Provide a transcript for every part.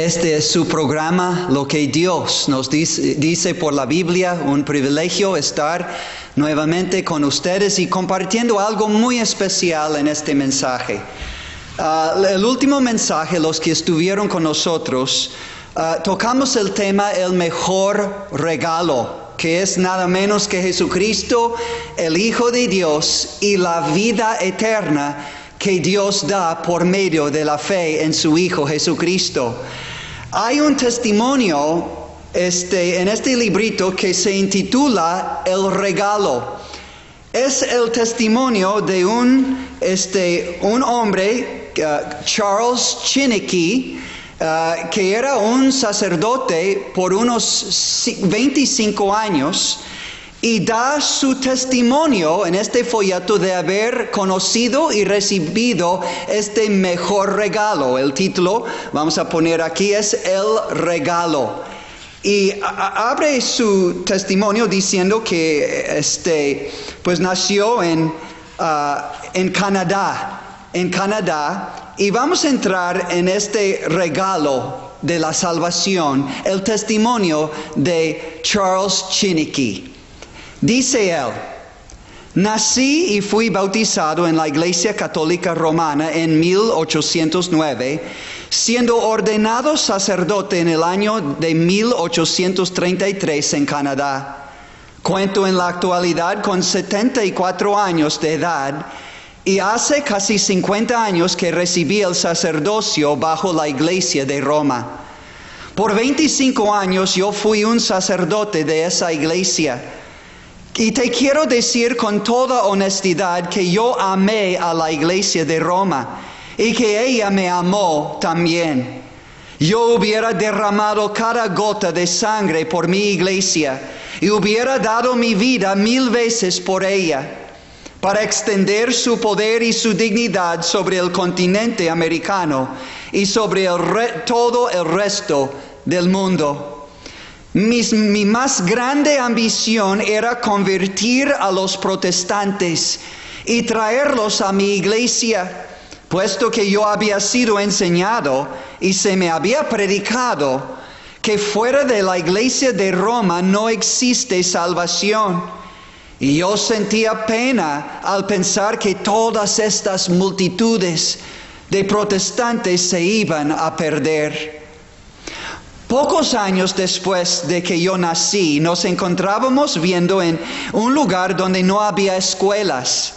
Este es su programa, Lo que Dios nos dice por la Biblia. Un privilegio estar nuevamente con ustedes y compartiendo algo muy especial en este mensaje. El último mensaje, los que estuvieron con nosotros, tocamos el tema el mejor regalo, que es nada menos que Jesucristo, el Hijo de Dios y la vida eterna que Dios da por medio de la fe en su Hijo Jesucristo. Hay un testimonio en este librito que se intitula El Regalo. Es el testimonio de un hombre, Charles Chineke, que era un sacerdote por unos 25 años, y da su testimonio en este folleto de haber conocido y recibido este mejor regalo. El título, vamos a poner aquí, es El Regalo. Y abre su testimonio diciendo que pues nació en Canadá. Y vamos a entrar en este regalo de la salvación, el testimonio de Charles Chineke. Dice él: nací y fui bautizado en la Iglesia Católica Romana en 1809, siendo ordenado sacerdote en el año de 1833 en Canadá. Cuento en la actualidad con 74 años de edad y hace casi 50 años que recibí el sacerdocio bajo la Iglesia de Roma. Por 25 años yo fui un sacerdote de esa iglesia. Y te quiero decir con toda honestidad que yo amé a la iglesia de Roma y que ella me amó también. Yo hubiera derramado cada gota de sangre por mi iglesia y hubiera dado mi vida 1000 veces por ella, para extender su poder y su dignidad sobre el continente americano y sobre todo el resto del mundo. Mi más grande ambición era convertir a los protestantes y traerlos a mi iglesia, puesto que yo había sido enseñado y se me había predicado que fuera de la iglesia de Roma no existe salvación. Y yo sentía pena al pensar que todas estas multitudes de protestantes se iban a perder. Pocos años después de que yo nací, nos encontrábamos viviendo en un lugar donde no había escuelas.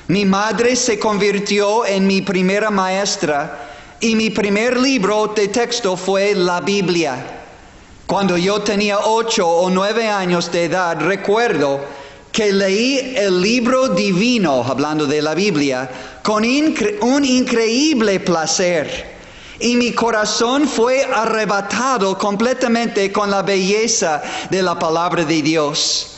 Mi madre se convirtió en mi primera maestra y mi primer libro de texto fue la Biblia. Cuando yo tenía 8 o 9 años de edad, recuerdo que leí el libro divino, hablando de la Biblia, con un increíble placer. Y mi corazón fue arrebatado completamente con la belleza de la palabra de Dios.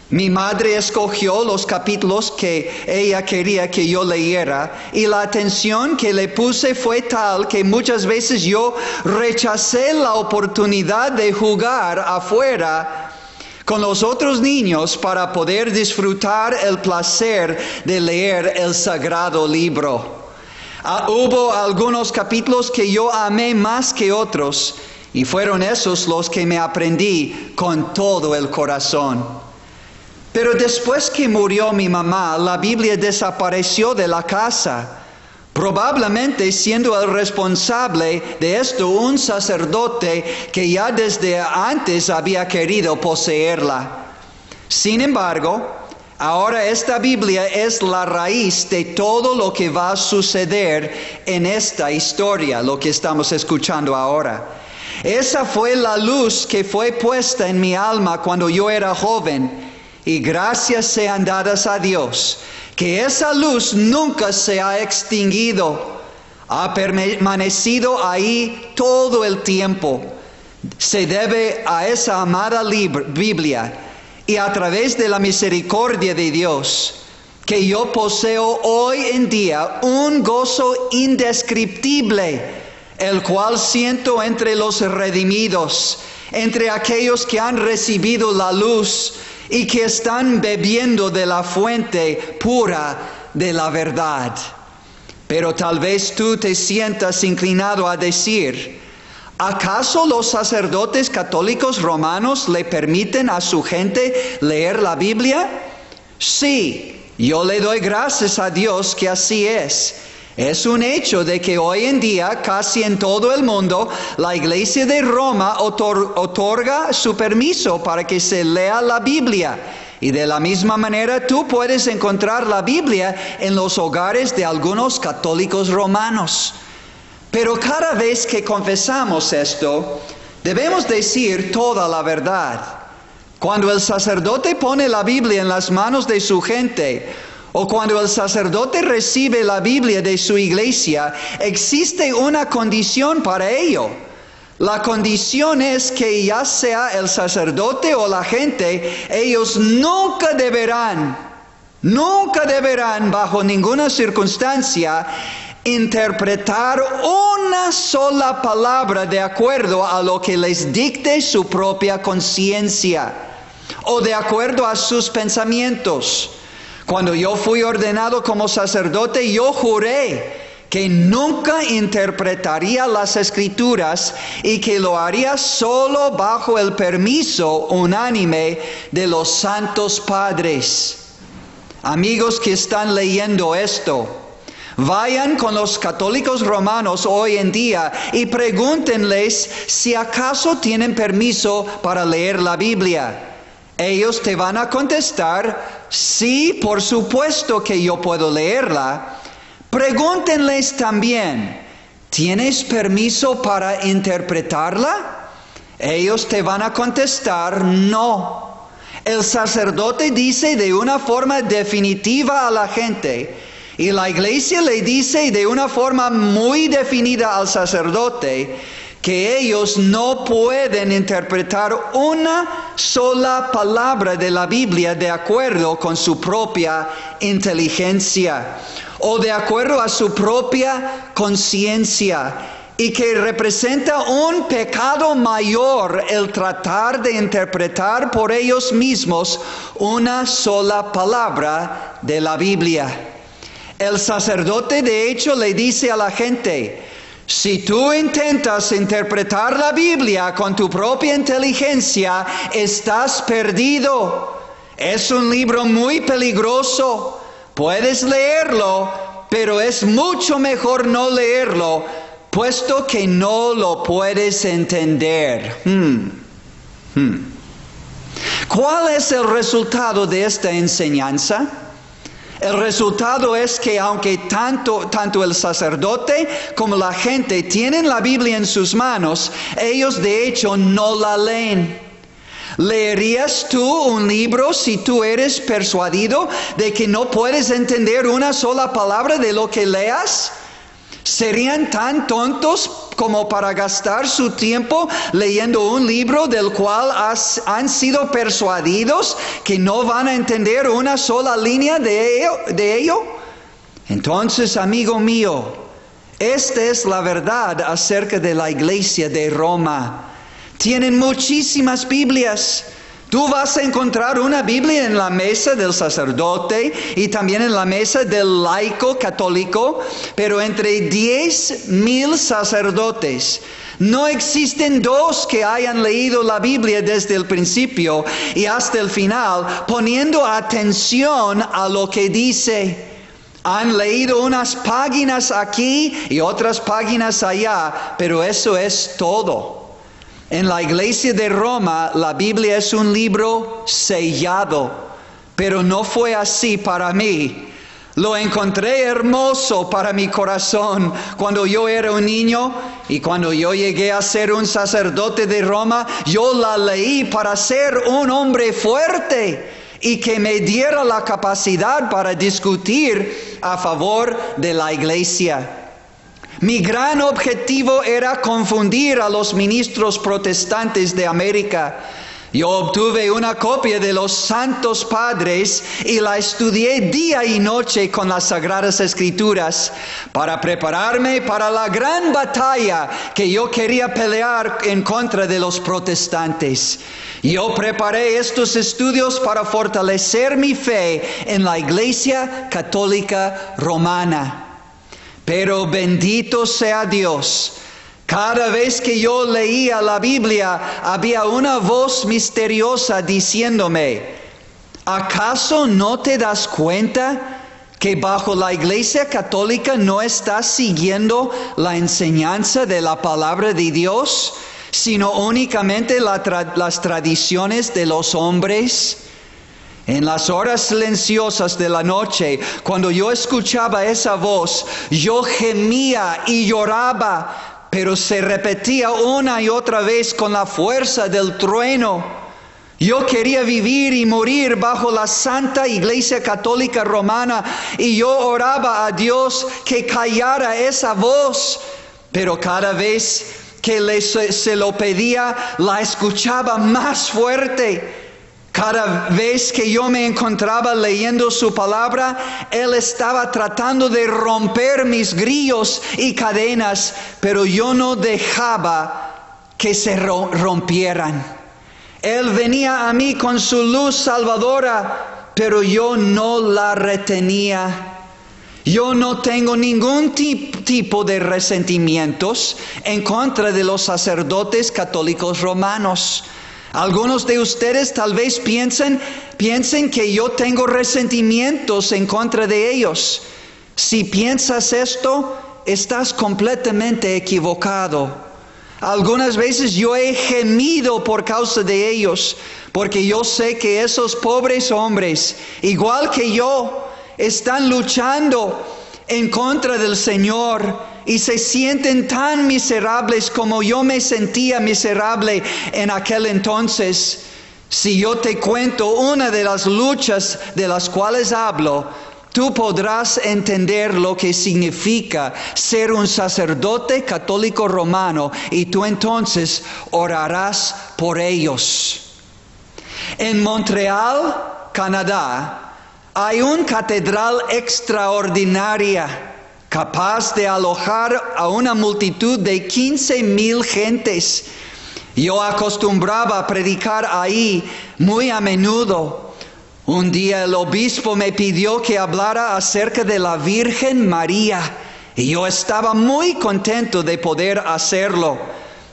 Mi madre escogió los capítulos que ella quería que yo leyera, y la atención que le puse fue tal que muchas veces yo rechacé la oportunidad de jugar afuera con los otros niños para poder disfrutar el placer de leer el sagrado libro. Hubo algunos capítulos que yo amé más que otros, y fueron esos los que me aprendí con todo el corazón. Pero después que murió mi mamá, la Biblia desapareció de la casa, probablemente siendo el responsable de esto un sacerdote que ya desde antes había querido poseerla. Sin embargo, ahora esta Biblia es la raíz de todo lo que va a suceder en esta historia, lo que estamos escuchando ahora. Esa fue la luz que fue puesta en mi alma cuando yo era joven, y gracias sean dadas a Dios, que esa luz nunca se ha extinguido, ha permanecido ahí todo el tiempo. Se debe a esa amada Biblia, y a través de la misericordia de Dios, que yo poseo hoy en día un gozo indescriptible, el cual siento entre los redimidos, entre aquellos que han recibido la luz y que están bebiendo de la fuente pura de la verdad. Pero tal vez tú te sientas inclinado a decir: ¿Acaso los sacerdotes católicos romanos le permiten a su gente leer la Biblia? Sí, yo le doy gracias a Dios que así es. Es un hecho de que hoy en día, casi en todo el mundo, la Iglesia de Roma otorga su permiso para que se lea la Biblia. Y de la misma manera tú puedes encontrar la Biblia en los hogares de algunos católicos romanos. Pero cada vez que confesamos esto, debemos decir toda la verdad. Cuando el sacerdote pone la Biblia en las manos de su gente, o cuando el sacerdote recibe la Biblia de su iglesia, existe una condición para ello. La condición es que ya sea el sacerdote o la gente, ellos nunca deberán bajo ninguna circunstancia interpretar una sola palabra de acuerdo a lo que les dicte su propia conciencia o de acuerdo a sus pensamientos. Cuando yo fui ordenado como sacerdote, yo juré que nunca interpretaría las Escrituras y que lo haría solo bajo el permiso unánime de los santos padres. Amigos que están leyendo esto, vayan con los católicos romanos hoy en día y pregúntenles si acaso tienen permiso para leer la Biblia. Ellos te van a contestar, sí, por supuesto que yo puedo leerla. Pregúntenles también, ¿tienes permiso para interpretarla? Ellos te van a contestar, no. El sacerdote dice de una forma definitiva a la gente, y la iglesia le dice de una forma muy definida al sacerdote, que ellos no pueden interpretar una sola palabra de la Biblia de acuerdo con su propia inteligencia o de acuerdo a su propia conciencia, y que representa un pecado mayor el tratar de interpretar por ellos mismos una sola palabra de la Biblia. El sacerdote de hecho le dice a la gente, si tú intentas interpretar la Biblia con tu propia inteligencia, estás perdido. Es un libro muy peligroso. Puedes leerlo, pero es mucho mejor no leerlo, puesto que no lo puedes entender. ¿Cuál es el resultado de esta enseñanza? El resultado es que aunque tanto el sacerdote como la gente tienen la Biblia en sus manos, ellos de hecho no la leen. ¿Leerías tú un libro si tú eres persuadido de que no puedes entender una sola palabra de lo que leas? ¿Serían tan tontos como para gastar su tiempo leyendo un libro del cual han sido persuadidos que no van a entender una sola línea de ello? Entonces, amigo mío, esta es la verdad acerca de la iglesia de Roma. Tienen muchísimas Biblias. Tú vas a encontrar una Biblia en la mesa del sacerdote y también en la mesa del laico católico, pero entre 10,000 sacerdotes no existen 2 que hayan leído la Biblia desde el principio y hasta el final, poniendo atención a lo que dice. Han leído unas páginas aquí y otras páginas allá, pero eso es todo. En la iglesia de Roma, la Biblia es un libro sellado, pero no fue así para mí. Lo encontré hermoso para mi corazón cuando yo era un niño, y cuando yo llegué a ser un sacerdote de Roma, yo la leí para ser un hombre fuerte y que me diera la capacidad para discutir a favor de la iglesia. Mi gran objetivo era confundir a los ministros protestantes de América. Yo obtuve una copia de los Santos Padres y la estudié día y noche con las Sagradas Escrituras para prepararme para la gran batalla que yo quería pelear en contra de los protestantes. Yo preparé estos estudios para fortalecer mi fe en la Iglesia Católica Romana. Pero bendito sea Dios, Cada vez que yo leía la Biblia, había una voz misteriosa diciéndome, ¿acaso no te das cuenta que bajo la Iglesia Católica no estás siguiendo la enseñanza de la palabra de Dios, sino únicamente las tradiciones de los hombres? En las horas silenciosas de la noche, cuando yo escuchaba esa voz, yo gemía y lloraba, pero se repetía una y otra vez con la fuerza del trueno. Yo quería vivir y morir bajo la Santa Iglesia Católica Romana y yo oraba a Dios que callara esa voz, pero cada vez que se lo pedía, la escuchaba más fuerte. Cada vez que yo me encontraba leyendo su palabra, Él estaba tratando de romper mis grillos y cadenas, pero yo no dejaba que se rompieran. Él venía a mí con su luz salvadora, pero yo no la retenía. Yo no tengo ningún tipo de resentimientos en contra de los sacerdotes católicos romanos. Algunos de ustedes tal vez piensen que yo tengo resentimientos en contra de ellos. Si piensas esto, estás completamente equivocado. Algunas veces yo he gemido por causa de ellos, porque yo sé que esos pobres hombres, igual que yo, están luchando en contra del Señor y se sienten tan miserables como yo me sentía miserable en aquel entonces. Si yo te cuento una de las luchas de las cuales hablo, tú podrás entender lo que significa ser un sacerdote católico romano y tú entonces orarás por ellos. En Montreal, Canadá, hay una catedral extraordinaria, capaz de alojar a una multitud de 15,000 gentes. Yo acostumbraba a predicar ahí muy a menudo. Un día el obispo me pidió que hablara acerca de la Virgen María, y yo estaba muy contento de poder hacerlo.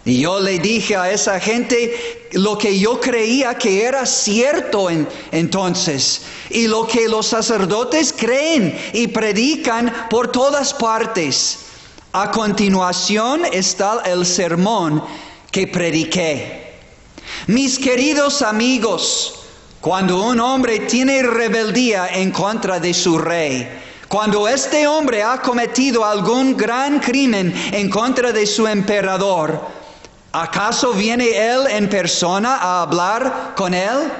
Y yo le dije a esa gente lo que yo creía que era cierto entonces, y lo que los sacerdotes creen y predican por todas partes. A continuación está el sermón que prediqué. Mis queridos amigos, cuando un hombre tiene rebeldía en contra de su rey, cuando este hombre ha cometido algún gran crimen en contra de su emperador, ¿acaso viene él en persona a hablar con él?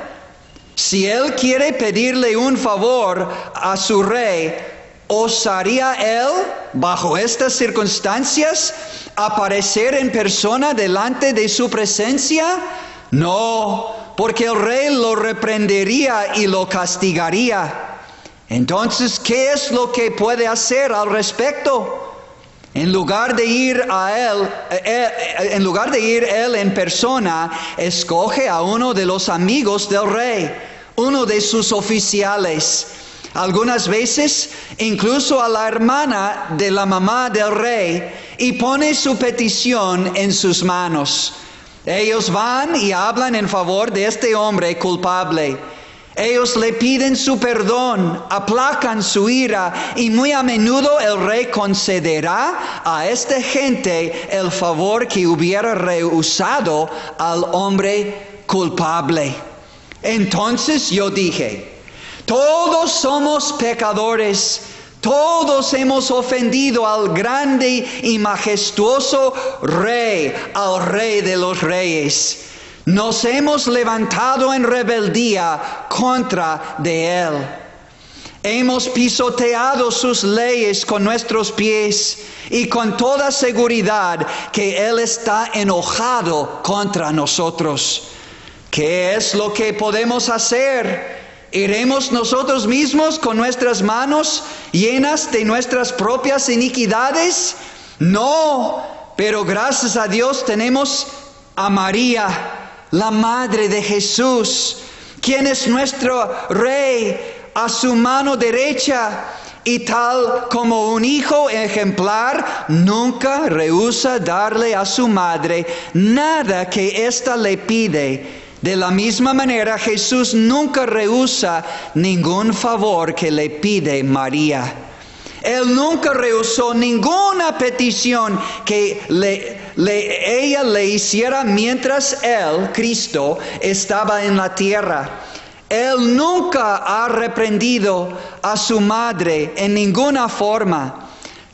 Si él quiere pedirle un favor a su rey, ¿osaría él, bajo estas circunstancias, aparecer en persona delante de su presencia? No, porque el rey lo reprendería y lo castigaría. Entonces, ¿qué es lo que puede hacer al respecto? En lugar de ir él en persona, escoge a uno de los amigos del rey, uno de sus oficiales. Algunas veces incluso a la hermana de la mamá del rey, y pone su petición en sus manos. Ellos van y hablan en favor de este hombre culpable. Ellos le piden su perdón, aplacan su ira, y muy a menudo el rey concederá a esta gente el favor que hubiera rehusado al hombre culpable. Entonces yo dije, todos somos pecadores, todos hemos ofendido al grande y majestuoso Rey, al Rey de los Reyes. Nos hemos levantado en rebeldía contra de Él. Hemos pisoteado sus leyes con nuestros pies, y con toda seguridad que Él está enojado contra nosotros. ¿Qué es lo que podemos hacer? ¿Iremos nosotros mismos con nuestras manos llenas de nuestras propias iniquidades? No, pero gracias a Dios tenemos a María, la Madre de Jesús, quien es nuestro Rey, a su mano derecha. y tal como un hijo ejemplar nunca rehúsa darle a su madre nada que ésta le pide. De la misma manera, Jesús nunca rehúsa ningún favor que le pide María. Él nunca rehusó ninguna petición que ella le hiciera mientras Él, Cristo, estaba en la tierra. Él nunca ha reprendido a su madre en ninguna forma.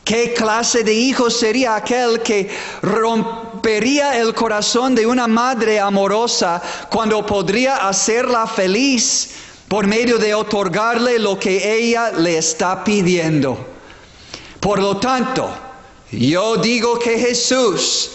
¿Qué clase de hijo sería aquel que rompería el corazón de una madre amorosa cuando podría hacerla feliz por medio de otorgarle lo que ella le está pidiendo? Por lo tanto, yo digo que Jesús,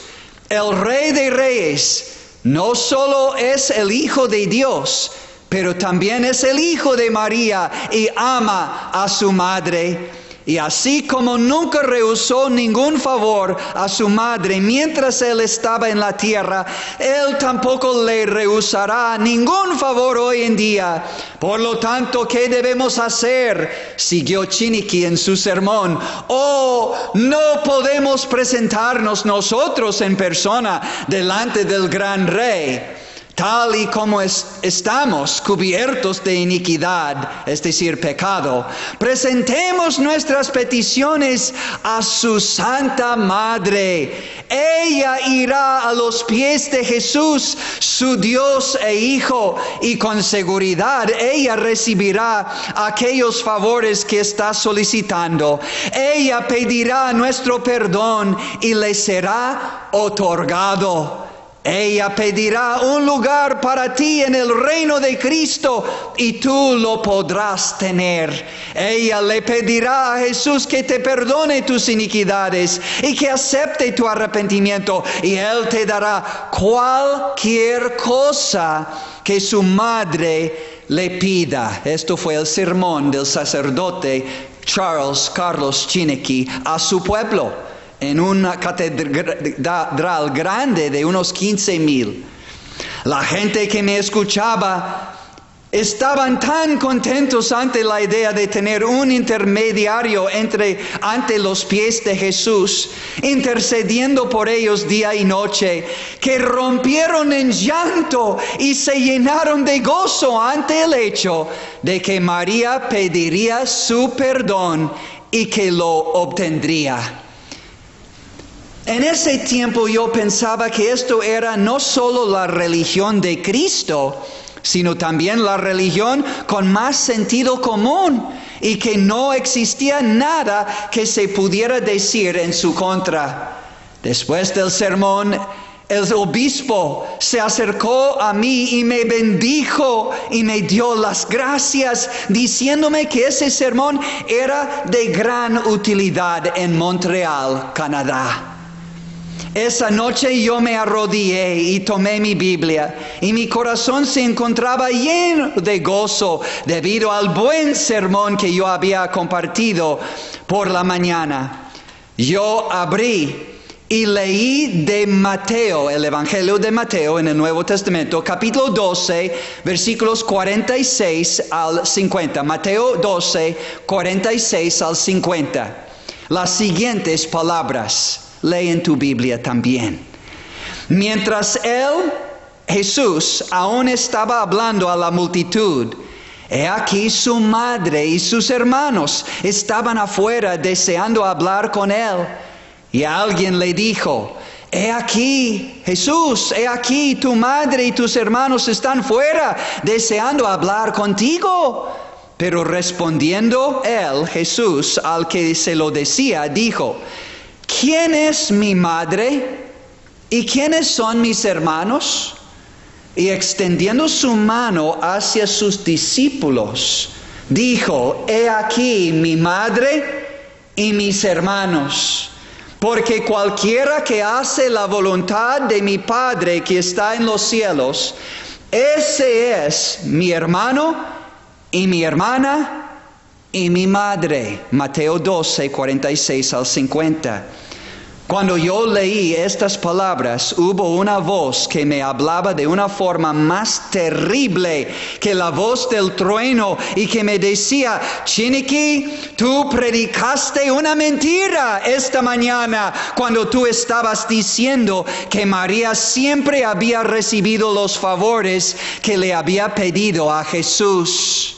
el Rey de Reyes, no solo es el Hijo de Dios, pero también es el Hijo de María y ama a su madre. Y así como nunca rehusó ningún favor a su madre mientras Él estaba en la tierra, Él tampoco le rehusará ningún favor hoy en día. Por lo tanto, ¿qué debemos hacer?, siguió Chiniquy en su sermón. No podemos presentarnos nosotros en persona delante del gran Rey, tal y como estamos cubiertos de iniquidad, es decir, pecado. Presentemos nuestras peticiones a su Santa Madre. Ella irá a los pies de Jesús, su Dios e Hijo, y con seguridad ella recibirá aquellos favores que está solicitando. Ella pedirá nuestro perdón y le será otorgado. Ella pedirá un lugar para ti en el reino de Cristo y tú lo podrás tener. Ella le pedirá a Jesús que te perdone tus iniquidades y que acepte tu arrepentimiento, y Él te dará cualquier cosa que su madre le pida. Esto fue el sermón del sacerdote Charles Carlos Chiniquy a su pueblo, en una catedral grande de unos 15,000. La gente que me escuchaba estaban tan contentos ante la idea de tener un intermediario ante los pies de Jesús, intercediendo por ellos día y noche, que rompieron en llanto y se llenaron de gozo ante el hecho de que María pediría su perdón y que lo obtendría. En ese tiempo yo pensaba que esto era no solo la religión de Cristo, sino también la religión con más sentido común, y que no existía nada que se pudiera decir en su contra. Después del sermón, el obispo se acercó a mí y me bendijo y me dio las gracias, diciéndome que ese sermón era de gran utilidad en Montreal, Canadá. Esa noche yo me arrodillé y tomé mi Biblia, y mi corazón se encontraba lleno de gozo debido al buen sermón que yo había compartido por la mañana. Yo abrí y leí de Mateo, el Evangelio de Mateo en el Nuevo Testamento, capítulo 12, versículos 46 al 50. Mateo 12, 46 al 50. Las siguientes palabras. Lee en tu Biblia también. Mientras Jesús, aún estaba hablando a la multitud, he aquí su madre y sus hermanos estaban afuera deseando hablar con él. Y alguien le dijo: he aquí, Jesús, he aquí tu madre y tus hermanos están fuera deseando hablar contigo. Pero respondiendo Jesús, al que se lo decía, dijo: ¿quién es mi madre y quiénes son mis hermanos? Y extendiendo su mano hacia sus discípulos, dijo: he aquí mi madre y mis hermanos. Porque cualquiera que hace la voluntad de mi Padre que está en los cielos, ese es mi hermano y mi hermana y mi madre. Mateo 12, 46 al 50. Cuando yo leí estas palabras, hubo una voz que me hablaba de una forma más terrible que la voz del trueno y que me decía: Chiniquí, tú predicaste una mentira esta mañana cuando tú estabas diciendo que María siempre había recibido los favores que le había pedido a Jesús.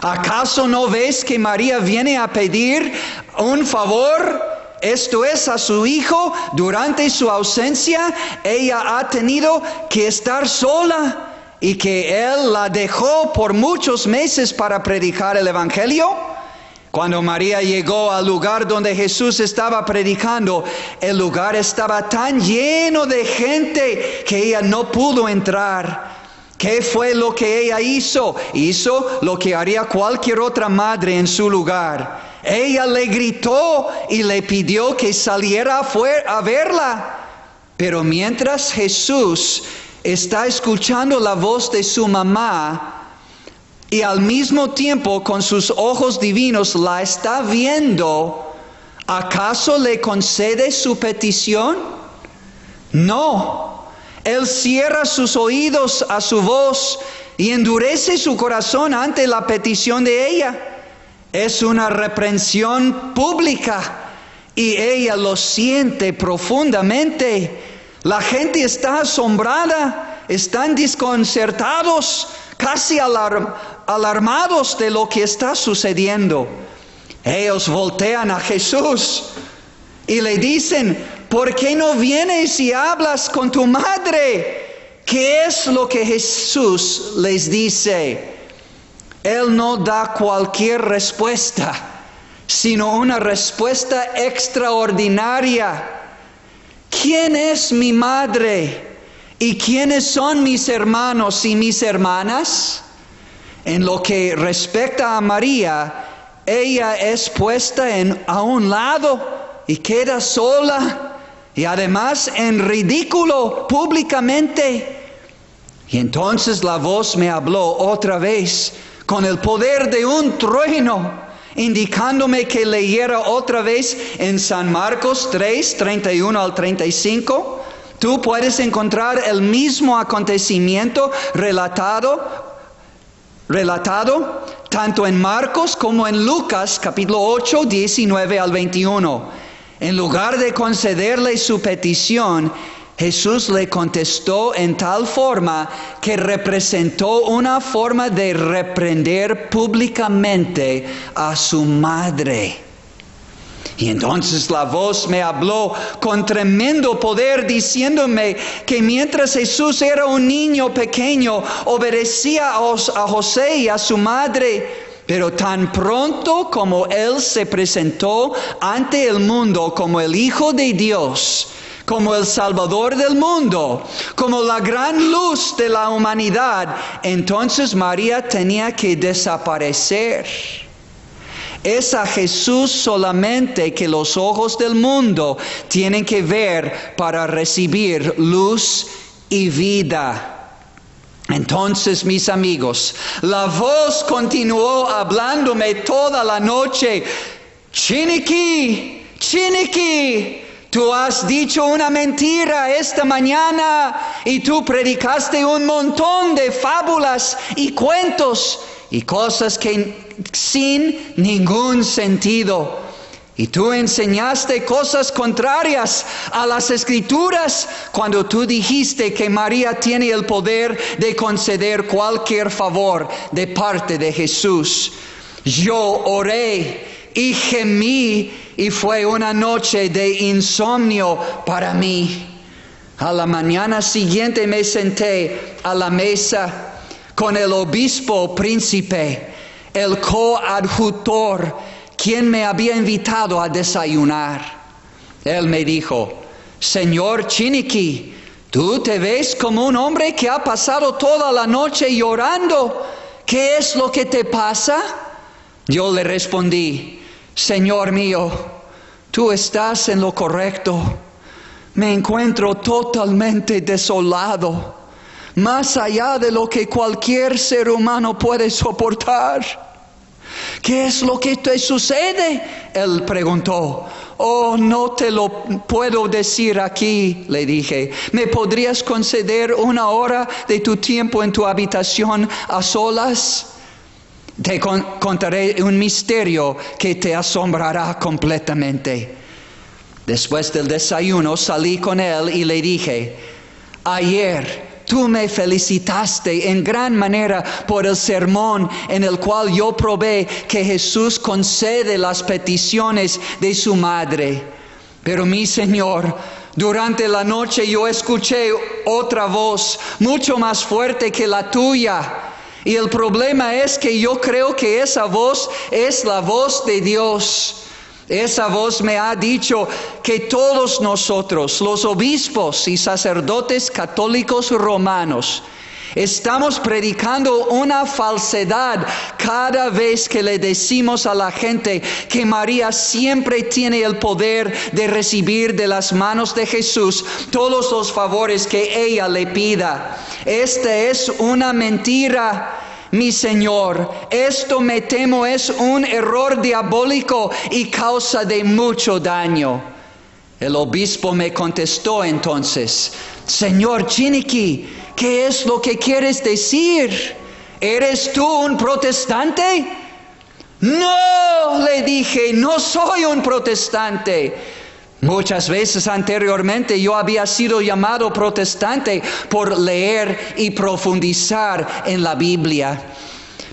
¿Acaso no ves que María viene a pedir un favor? Esto es, a su hijo. Durante su ausencia, ella ha tenido que estar sola y que él la dejó por muchos meses para predicar el evangelio. Cuando María llegó al lugar donde Jesús estaba predicando, el lugar estaba tan lleno de gente que ella no pudo entrar. ¿Qué fue lo que ella hizo? Hizo lo que haría cualquier otra madre en su lugar. Ella le gritó y le pidió que saliera a verla. Pero mientras Jesús está escuchando la voz de su mamá y al mismo tiempo con sus ojos divinos la está viendo, ¿acaso le concede su petición? No. Él cierra sus oídos a su voz y endurece su corazón ante la petición de ella. Es una reprensión pública y ella lo siente profundamente. La gente está asombrada, están desconcertados, casi alarmados de lo que está sucediendo. Ellos voltean a Jesús y le dicen: ¿por qué no vienes y hablas con tu madre? ¿Qué es lo que Jesús les dice? Él no da cualquier respuesta, sino una respuesta extraordinaria. ¿Quién es mi madre? ¿Y quiénes son mis hermanos y mis hermanas? En lo que respecta a María, ella es puesta a un lado y queda sola, y además en ridículo públicamente. Y entonces la voz me habló otra vez con el poder de un trueno, indicándome que leyera otra vez en San Marcos 3, 31 al 35. Tú puedes encontrar el mismo acontecimiento relatado tanto en Marcos como en Lucas, capítulo 8, 19 al 21. En lugar de concederle su petición, Jesús le contestó en tal forma que representó una forma de reprender públicamente a su madre. Y entonces la voz me habló con tremendo poder, diciéndome que mientras Jesús era un niño pequeño, obedecía a José y a su madre. Pero tan pronto como Él se presentó ante el mundo como el Hijo de Dios, como el Salvador del mundo, como la gran luz de la humanidad, entonces María tenía que desaparecer. Es a Jesús solamente que los ojos del mundo tienen que ver para recibir luz y vida. Entonces, mis amigos, la voz continuó hablándome toda la noche: Chiniquí, Chiniquí, tú has dicho una mentira esta mañana y tú predicaste un montón de fábulas y cuentos y cosas que sin ningún sentido. Y tú enseñaste cosas contrarias a las Escrituras cuando tú dijiste que María tiene el poder de conceder cualquier favor de parte de Jesús. Yo oré y gemí y fue una noche de insomnio para mí. A la mañana siguiente me senté a la mesa con el obispo príncipe, el coadjutor, quien me había invitado a desayunar. Él me dijo: Señor Chiniquí, tú te ves como un hombre que ha pasado toda la noche llorando. ¿Qué es lo que te pasa? Yo le respondí: Señor mío, tú estás en lo correcto. Me encuentro totalmente desolado, más allá de lo que cualquier ser humano puede soportar. ¿Qué es lo que te sucede? Él preguntó. Oh, no te lo puedo decir aquí, le dije. ¿Me podrías conceder 1 hora de tu tiempo en tu habitación a solas? Te contaré un misterio que te asombrará completamente. Después del desayuno salí con él y le dije, ayer tú me felicitaste en gran manera por el sermón en el cual yo probé que Jesús concede las peticiones de su madre. Pero mi Señor, durante la noche yo escuché otra voz mucho más fuerte que la tuya. Y el problema es que yo creo que esa voz es la voz de Dios. Esa voz me ha dicho que todos nosotros, los obispos y sacerdotes católicos romanos, estamos predicando una falsedad cada vez que le decimos a la gente que María siempre tiene el poder de recibir de las manos de Jesús todos los favores que ella le pida. Esta es una mentira. Mi Señor, esto me temo es un error diabólico y causa de mucho daño. El obispo me contestó entonces, Señor Chiniquy, ¿qué es lo que quieres decir? ¿Eres tú un protestante? No, le dije, no soy un protestante. Muchas veces anteriormente yo había sido llamado protestante por leer y profundizar en la Biblia.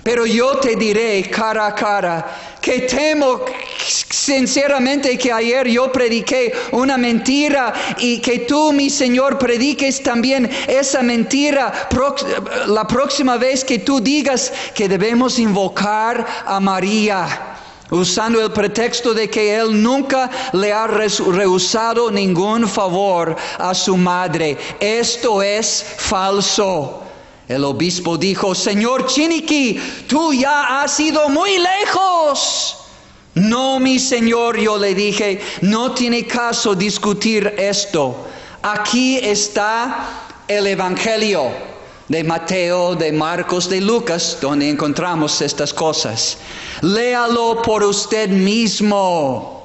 Pero yo te diré cara a cara que temo sinceramente que ayer yo prediqué una mentira y que tú, mi Señor, prediques también esa mentira la próxima vez que tú digas que debemos invocar a María, usando el pretexto de que Él nunca le ha rehusado ningún favor a su madre. Esto es falso. El obispo dijo, Señor Chiniquy, tú ya has ido muy lejos. No, mi Señor, yo le dije, no tiene caso discutir esto. Aquí está el Evangelio de Mateo, de Marcos, de Lucas, donde encontramos estas cosas. Léalo por usted mismo.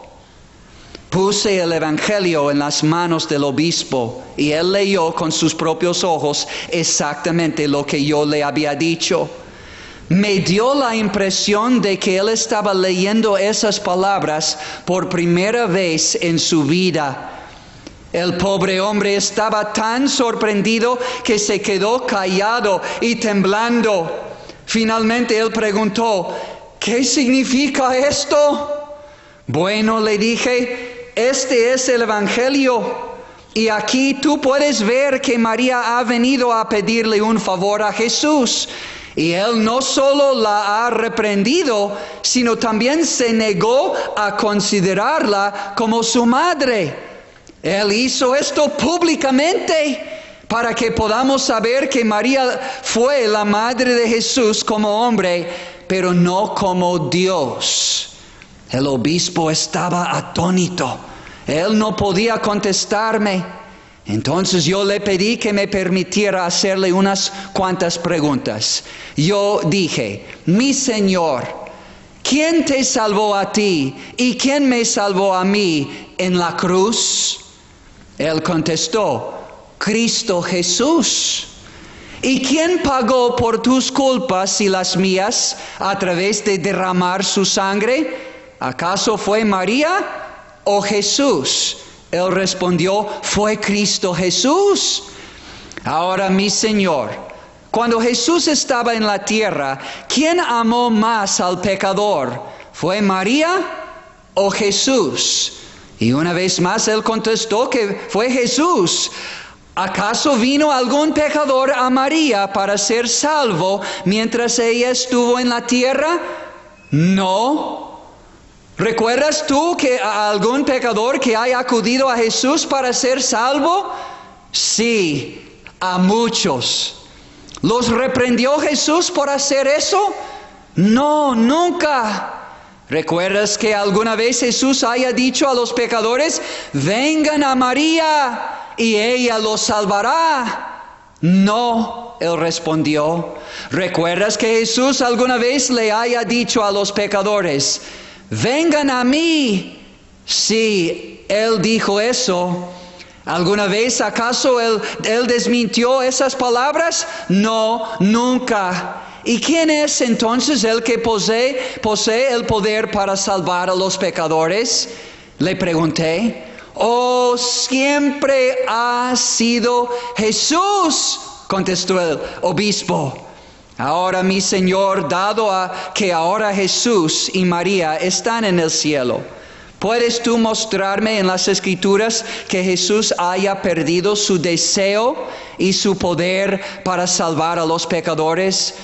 Puse el Evangelio en las manos del obispo y él leyó con sus propios ojos exactamente lo que yo le había dicho. Me dio la impresión de que él estaba leyendo esas palabras por primera vez en su vida. El pobre hombre estaba tan sorprendido que se quedó callado y temblando. Finalmente él preguntó, ¿qué significa esto? Bueno, le dije, este es el Evangelio. Y aquí tú puedes ver que María ha venido a pedirle un favor a Jesús. Y él no solo la ha reprendido, sino también se negó a considerarla como su madre. Él hizo esto públicamente para que podamos saber que María fue la madre de Jesús como hombre, pero no como Dios. El obispo estaba atónito. Él no podía contestarme. Entonces yo le pedí que me permitiera hacerle unas cuantas preguntas. Yo dije, mi Señor, ¿quién te salvó a ti y quién me salvó a mí en la cruz? Él contestó, Cristo Jesús. ¿Y quién pagó por tus culpas y las mías a través de derramar su sangre? ¿Acaso fue María o Jesús? Él respondió, fue Cristo Jesús. Ahora, mi Señor, cuando Jesús estaba en la tierra, ¿quién amó más al pecador? ¿Fue María o Jesús? Y una vez más él contestó que fue Jesús. ¿Acaso vino algún pecador a María para ser salvo mientras ella estuvo en la tierra? No. ¿Recuerdas tú que a algún pecador que haya acudido a Jesús para ser salvo? Sí, a muchos. ¿Los reprendió Jesús por hacer eso? No, nunca. ¿Recuerdas que alguna vez Jesús haya dicho a los pecadores, vengan a María y ella los salvará? No, él respondió. ¿Recuerdas que Jesús alguna vez le haya dicho a los pecadores, vengan a mí? Sí, él dijo eso. ¿Alguna vez acaso él desmintió esas palabras? No, nunca. ¿Y quién es entonces el que posee el poder para salvar a los pecadores? Le pregunté. Oh, siempre ha sido Jesús, contestó el obispo. Ahora, mi Señor, dado que ahora Jesús y María están en el cielo, ¿puedes tú mostrarme en las Escrituras que Jesús haya perdido su deseo y su poder para salvar a los pecadores?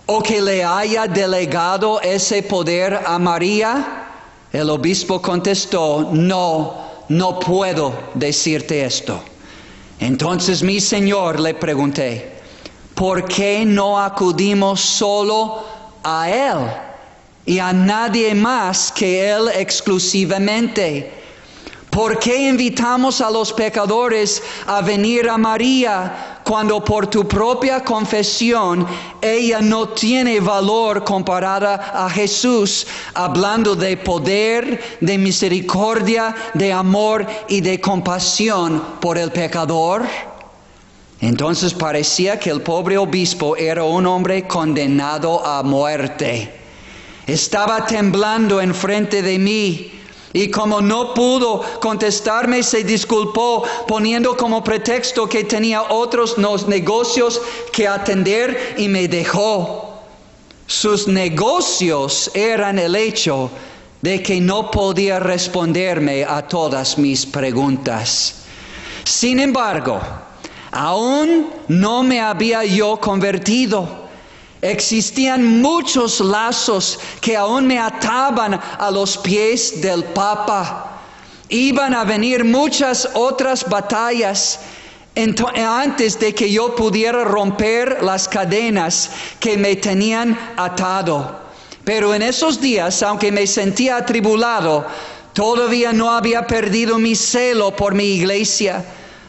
¿O que le haya delegado ese poder a María? El obispo contestó, no puedo decirte esto. Entonces, mi Señor, le pregunté, ¿por qué no acudimos solo a Él y a nadie más que Él exclusivamente? ¿Por qué invitamos a los pecadores a venir a María cuando por tu propia confesión ella no tiene valor comparada a Jesús, hablando de poder, de misericordia, de amor y de compasión por el pecador? Entonces parecía que el pobre obispo era un hombre condenado a muerte. Estaba temblando enfrente de mí. Y como no pudo contestarme, se disculpó poniendo como pretexto que tenía otros negocios que atender y me dejó. Sus negocios eran el hecho de que no podía responderme a todas mis preguntas. Sin embargo, aún no me había yo convertido. Existían muchos lazos que aún me ataban a los pies del Papa. Iban a venir muchas otras batallas antes de que yo pudiera romper las cadenas que me tenían atado. Pero en esos días, aunque me sentía atribulado, todavía no había perdido mi celo por mi iglesia.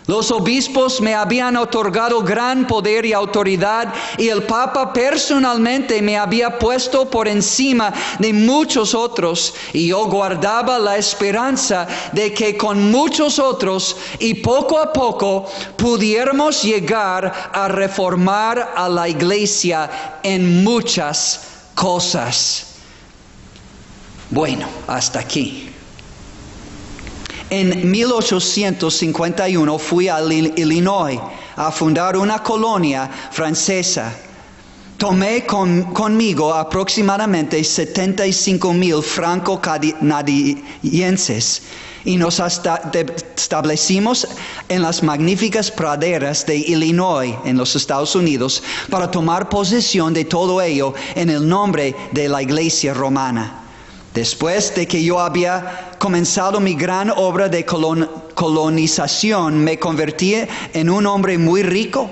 Los obispos me habían otorgado gran poder y autoridad, y el Papa personalmente me había puesto por encima de muchos otros, y yo guardaba la esperanza de que con muchos otros y poco a poco pudiéramos llegar a reformar a la iglesia en muchas cosas. Bueno, hasta aquí. En 1851 fui a Illinois a fundar una colonia francesa. Tomé conmigo aproximadamente 75,000 franco-canadienses y nos establecimos en las magníficas praderas de Illinois, en los Estados Unidos, para tomar posesión de todo ello en el nombre de la Iglesia Romana. Después de que yo había comenzado mi gran obra de colonización, me convertí en un hombre muy rico.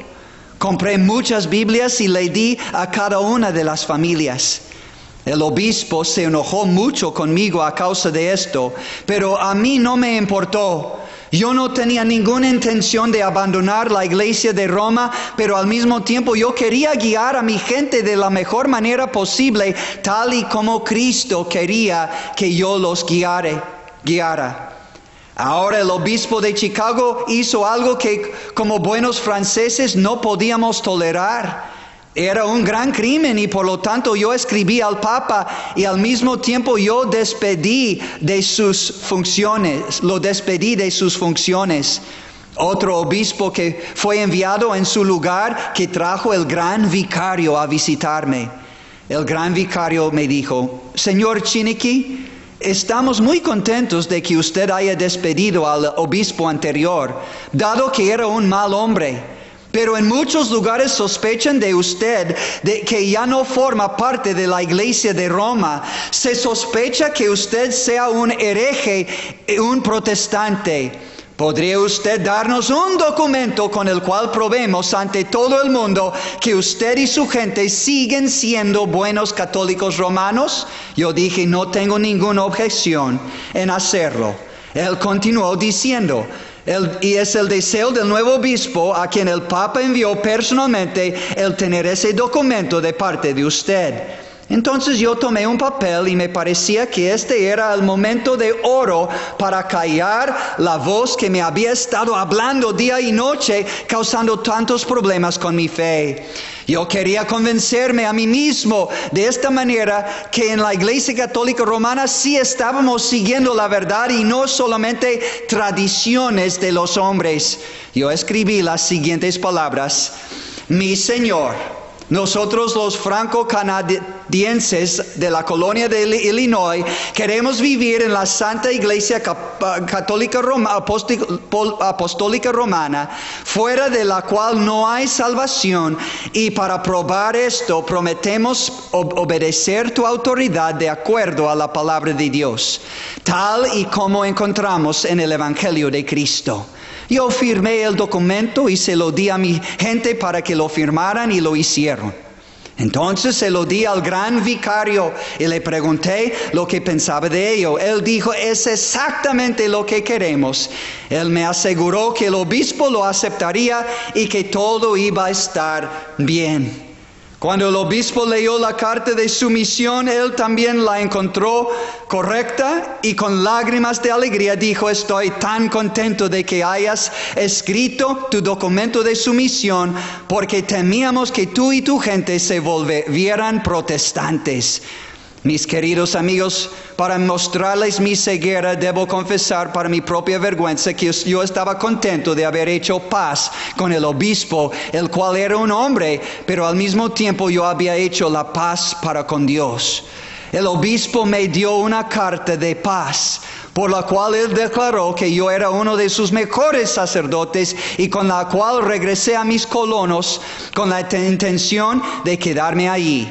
Compré muchas Biblias y le di a cada una de las familias. El obispo se enojó mucho conmigo a causa de esto, pero a mí no me importó. Yo no tenía ninguna intención de abandonar la iglesia de Roma, pero al mismo tiempo yo quería guiar a mi gente de la mejor manera posible, tal y como Cristo quería que yo los guiara. Ahora el obispo de Chicago hizo algo que como buenos franceses no podíamos tolerar. Era un gran crimen y por lo tanto yo escribí al Papa y al mismo tiempo yo lo despedí de sus funciones. Otro obispo que fue enviado en su lugar, que trajo el gran vicario a visitarme. El gran vicario me dijo, señor Chiniquy, estamos muy contentos de que usted haya despedido al obispo anterior, dado que era un mal hombre. Pero en muchos lugares sospechan de usted de que ya no forma parte de la iglesia de Roma. Se sospecha que usted sea un hereje, un protestante. ¿Podría usted darnos un documento con el cual probemos ante todo el mundo que usted y su gente siguen siendo buenos católicos romanos? Yo dije, no tengo ninguna objeción en hacerlo. Él continuó diciendo, Y es el deseo del nuevo obispo a quien el Papa envió personalmente el tener ese documento de parte de usted. Entonces yo tomé un papel y me parecía que este era el momento de oro para callar la voz que me había estado hablando día y noche, causando tantos problemas con mi fe. Yo quería convencerme a mí mismo de esta manera que en la Iglesia Católica Romana sí estábamos siguiendo la verdad y no solamente tradiciones de los hombres. Yo escribí las siguientes palabras: mi Señor, nosotros los franco-canadienses de la colonia de Illinois queremos vivir en la Santa Iglesia Católica Apostólica Romana, fuera de la cual no hay salvación, y para probar esto prometemos obedecer tu autoridad de acuerdo a la palabra de Dios, tal y como encontramos en el Evangelio de Cristo. Yo firmé el documento y se lo di a mi gente para que lo firmaran y lo hicieron. Entonces se lo di al gran vicario y le pregunté lo que pensaba de ello. Él dijo: es exactamente lo que queremos. Él me aseguró que el obispo lo aceptaría y que todo iba a estar bien. Cuando el obispo leyó la carta de sumisión, él también la encontró correcta y con lágrimas de alegría dijo: estoy tan contento de que hayas escrito tu documento de sumisión, porque temíamos que tú y tu gente se volvieran protestantes. Mis queridos amigos, para mostrarles mi ceguera, debo confesar para mi propia vergüenza que yo estaba contento de haber hecho paz con el obispo, el cual era un hombre, pero al mismo tiempo yo había hecho la paz para con Dios. El obispo me dio una carta de paz, por la cual él declaró que yo era uno de sus mejores sacerdotes y con la cual regresé a mis colonos con la intención de quedarme allí.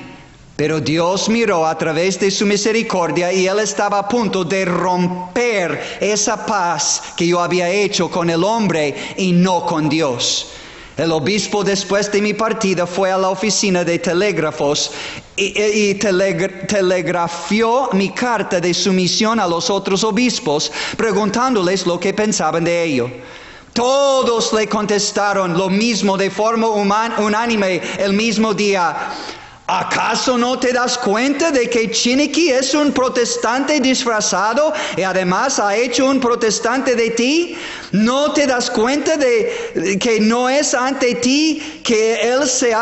Pero Dios miró a través de su misericordia y Él estaba a punto de romper esa paz que yo había hecho con el hombre y no con Dios. El obispo, después de mi partida, fue a la oficina de telégrafos y telegrafió mi carta de sumisión a los otros obispos, preguntándoles lo que pensaban de ello. Todos le contestaron lo mismo de forma unánime el mismo día: ¿acaso no te das cuenta de que Chiniquy es un protestante disfrazado y además ha hecho un protestante de ti? ¿No te das cuenta de que no es ante ti que él se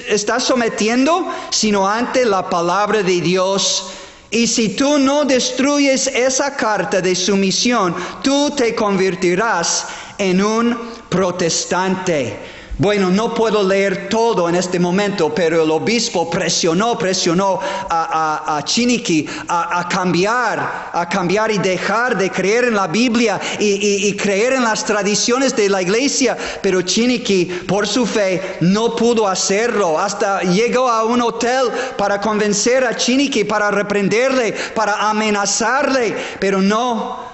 está sometiendo, sino ante la palabra de Dios? Y si tú no destruyes esa carta de sumisión, tú te convertirás en un protestante. Bueno, no puedo leer todo en este momento, pero el obispo presionó a Chiniquy a cambiar y dejar de creer en la Biblia y creer en las tradiciones de la iglesia. Pero Chiniquy, por su fe, no pudo hacerlo. Hasta llegó a un hotel para convencer a Chiniquy, para reprenderle, para amenazarle, pero no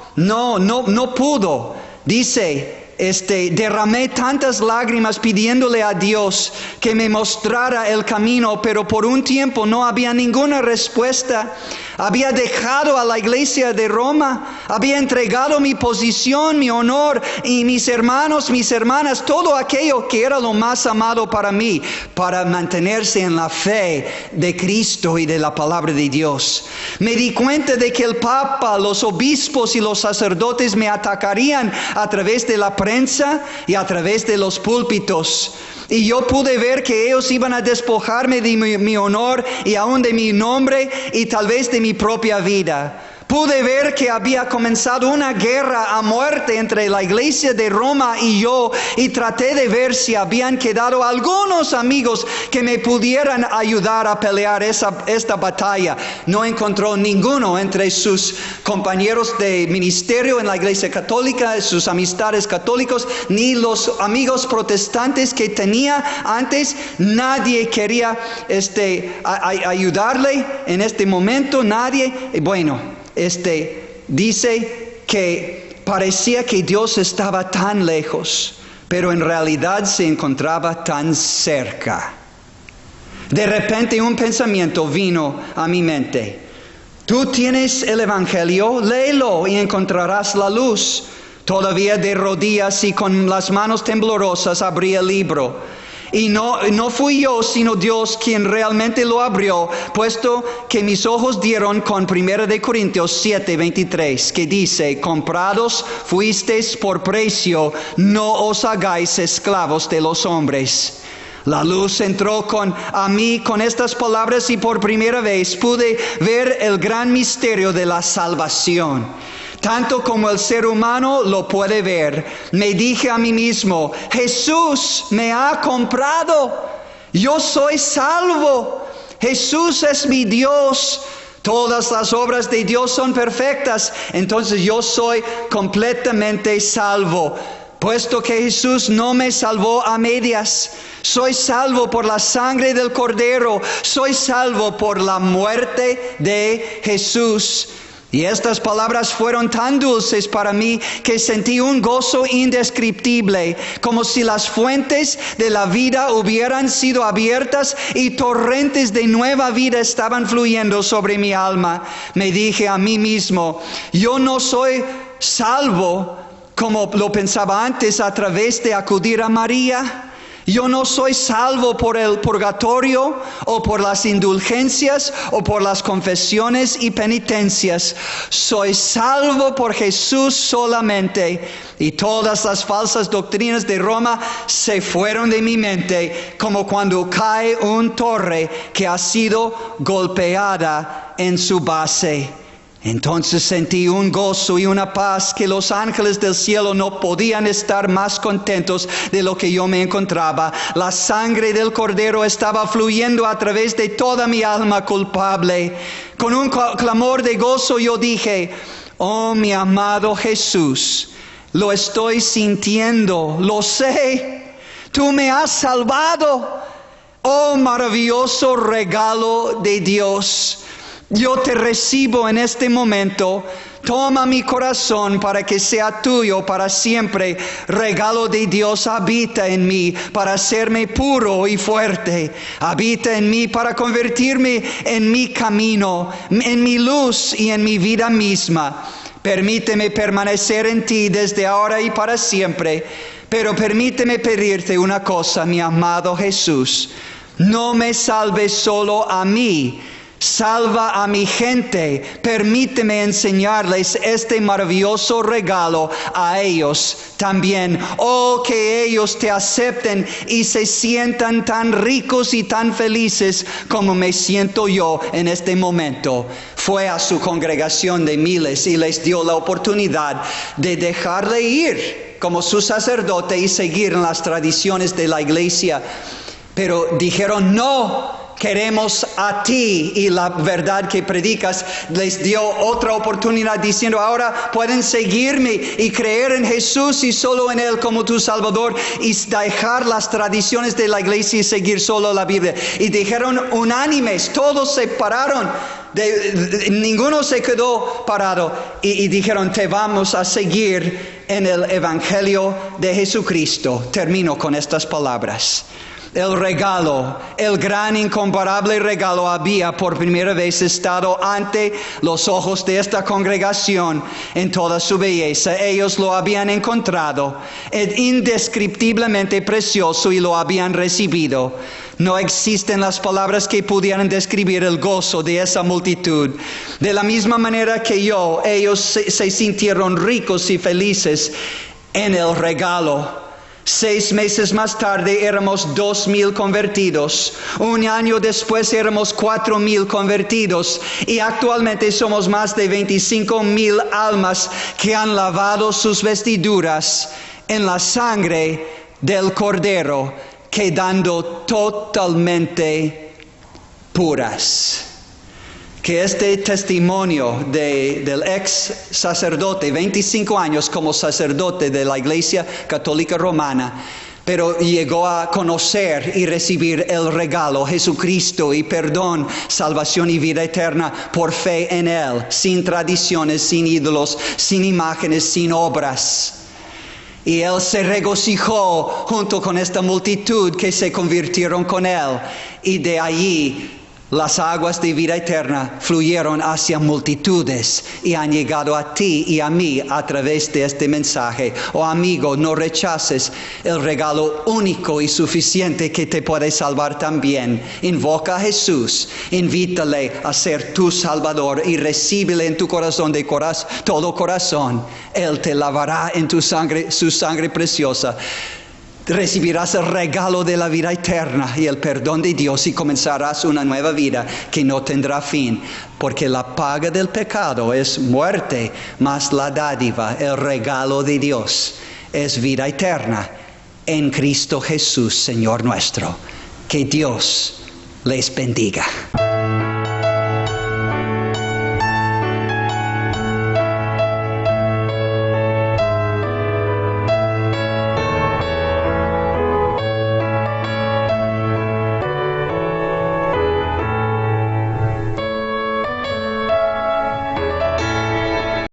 pudo. Dice: derramé tantas lágrimas pidiéndole a Dios que me mostrara el camino, pero por un tiempo no había ninguna respuesta. Había dejado a la iglesia de Roma, había entregado mi posición, mi honor y mis hermanos, mis hermanas, todo aquello que era lo más amado para mí, para mantenerse en la fe de Cristo y de la palabra de Dios. Me di cuenta de que el Papa, los obispos y los sacerdotes me atacarían a través de la prensa y a través de los púlpitos. Y yo pude ver que ellos iban a despojarme de mi honor y aún de mi nombre y tal vez de mi propia vida. Pude ver que había comenzado una guerra a muerte entre la iglesia de Roma y yo, y traté de ver si habían quedado algunos amigos que me pudieran ayudar a pelear esta batalla. No encontró ninguno entre sus compañeros de ministerio en la iglesia católica, sus amistades católicos, ni los amigos protestantes que tenía antes. Nadie quería ayudarle en este momento, nadie. Bueno, dice que parecía que Dios estaba tan lejos, pero en realidad se encontraba tan cerca. De repente un pensamiento vino a mi mente: tú tienes el Evangelio, léelo y encontrarás la luz. Todavía de rodillas y con las manos temblorosas abrí el libro. Y no fui yo, sino Dios quien realmente lo abrió, puesto que mis ojos dieron con 1 de Corintios 7:23, que dice: comprados fuisteis por precio, no os hagáis esclavos de los hombres. La luz entró a mí con estas palabras y por primera vez pude ver el gran misterio de la salvación. Tanto como el ser humano lo puede ver, me dije a mí mismo: Jesús me ha comprado. Yo soy salvo. Jesús es mi Dios. Todas las obras de Dios son perfectas. Entonces yo soy completamente salvo. Puesto que Jesús no me salvó a medias. Soy salvo por la sangre del Cordero. Soy salvo por la muerte de Jesús. Y estas palabras fueron tan dulces para mí que sentí un gozo indescriptible, como si las fuentes de la vida hubieran sido abiertas y torrentes de nueva vida estaban fluyendo sobre mi alma. Me dije a mí mismo: yo no soy salvo como lo pensaba antes a través de acudir a María. Yo no soy salvo por el purgatorio o por las indulgencias o por las confesiones y penitencias. Soy salvo por Jesús solamente. Y todas las falsas doctrinas de Roma se fueron de mi mente, como cuando cae una torre que ha sido golpeada en su base. Entonces sentí un gozo y una paz que los ángeles del cielo no podían estar más contentos de lo que yo me encontraba. La sangre del Cordero estaba fluyendo a través de toda mi alma culpable. Con un clamor de gozo yo dije: oh, mi amado Jesús, lo estoy sintiendo, lo sé. Tú me has salvado. Oh, maravilloso regalo de Dios. Yo te recibo en este momento. Toma mi corazón para que sea tuyo para siempre. Regalo de Dios, habita en mí para hacerme puro y fuerte. Habita en mí para convertirme en mi camino, en mi luz y en mi vida misma. Permíteme permanecer en ti desde ahora y para siempre. Pero permíteme pedirte una cosa, mi amado Jesús. No me salves solo a mí. Salva a mi gente. Permíteme enseñarles este maravilloso regalo a ellos también. Oh, que ellos te acepten y se sientan tan ricos y tan felices como me siento yo en este momento. Fue a su congregación de miles y les dio la oportunidad de dejarle ir como su sacerdote y seguir en las tradiciones de la iglesia. Pero dijeron: no. Queremos a ti, y la verdad que predicas les dio otra oportunidad diciendo: ahora pueden seguirme y creer en Jesús y solo en Él como tu Salvador y dejar las tradiciones de la iglesia y seguir solo la Biblia. Y dijeron unánimes, todos se pararon, ninguno se quedó parado y dijeron: te vamos a seguir en el Evangelio de Jesucristo. Termino con estas palabras. El regalo, el gran incomparable regalo, había por primera vez estado ante los ojos de esta congregación en toda su belleza. Ellos lo habían encontrado indescriptiblemente precioso y lo habían recibido. No existen las palabras que pudieran describir el gozo de esa multitud. De la misma manera que ellos se sintieron ricos y felices en el regalo. 6 meses más tarde éramos 2,000 convertidos. Un año después éramos 4,000 convertidos. Y actualmente somos más de 25,000 almas que han lavado sus vestiduras en la sangre del Cordero, quedando totalmente puras. Que este testimonio del ex sacerdote, 25 años como sacerdote de la Iglesia Católica Romana, pero llegó a conocer y recibir el regalo, Jesucristo, y perdón, salvación y vida eterna por fe en Él, sin tradiciones, sin ídolos, sin imágenes, sin obras. Y Él se regocijó junto con esta multitud que se convirtieron con Él, y de allí Las aguas de vida eterna fluyeron hacia multitudes y han llegado a ti y a mí a través de este mensaje. Oh amigo, no rechaces el regalo único y suficiente que te puede salvar también. Invoca a Jesús, invítale a ser tu Salvador y recíbele en tu corazón de todo corazón. Él te lavará en tu sangre, su sangre preciosa. Recibirás el regalo de la vida eterna y el perdón de Dios y comenzarás una nueva vida que no tendrá fin, porque la paga del pecado es muerte, mas la dádiva, el regalo de Dios, es vida eterna en Cristo Jesús, Señor nuestro. Que Dios les bendiga.